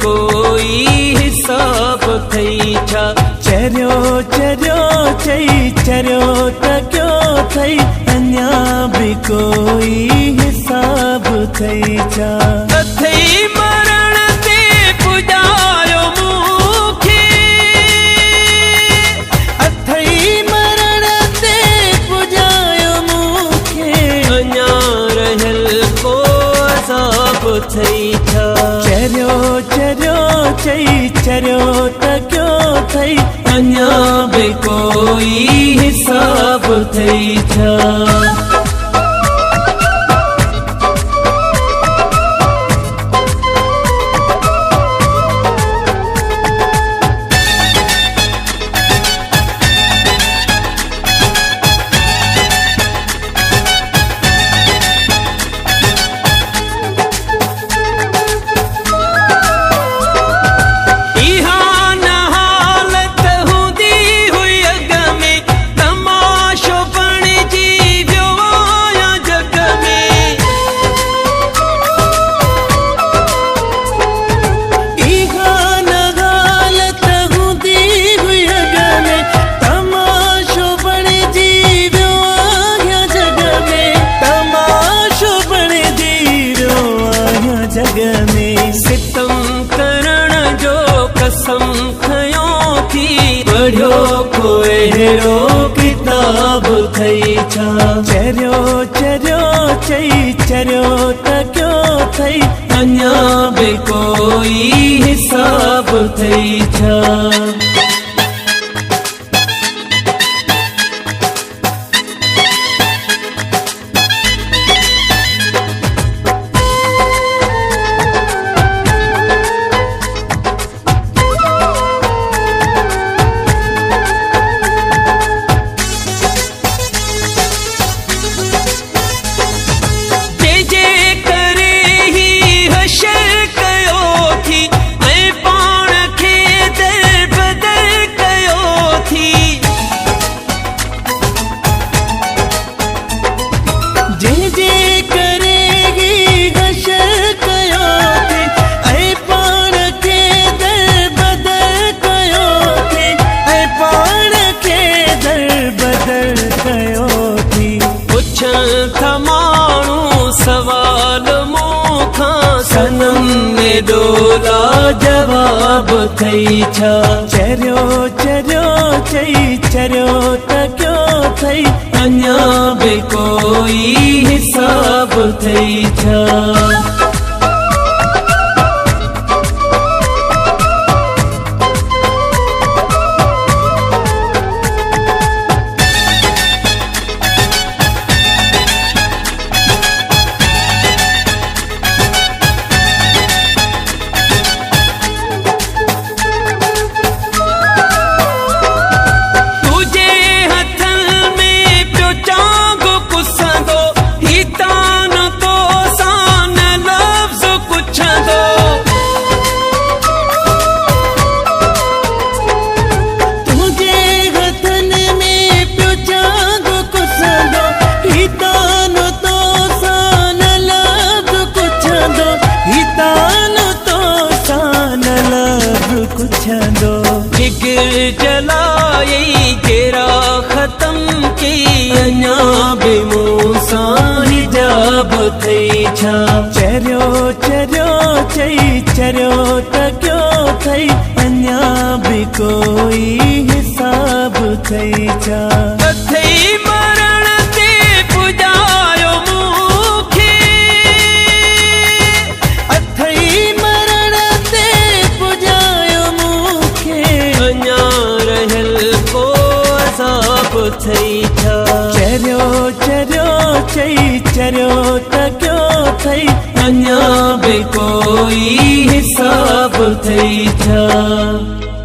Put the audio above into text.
कोई हिसाब थई छा चरियो चरियो चई चरियो त क्यों थई अन्या भी कोई हिसाब थई छा अथई मरण ते पुजायो मूंखे अथई मरण ते पुजायो मूंखे अन्या रहल को अज़ाब थई छा चरियो चरियो चई चरियो त क्यों थई अन्या भी कोई हिसाब थई छा सितम करण जो कसम खयो थी पढ़ियो कोई हेरो किताब थई छा चरियो चरियो चई चरियो त क्यों थई अन्या भी कोई हिसाब थई छा सवाल मोखा सनम में डोला जवाब थई छा चरियो चरियो चई चरियो त क्यों थई अन्या भी कोई हिसाब थई छा जिगर जलाए गेरा खत्म की अन्या भी मूसा हिजाब थई छा चरियो चरियो चई चरियो त क्यों थई अन्या भी कोई हिसाब थई छा अथई मरण ते पुजायो मूंखे अथई मरण ते पुजायो मूंखे अन्या रहल को अज़ाब थई छा चरियो चरियो चई चरियो त क्यों थई अन्या भी कोई हिसाब थई छा।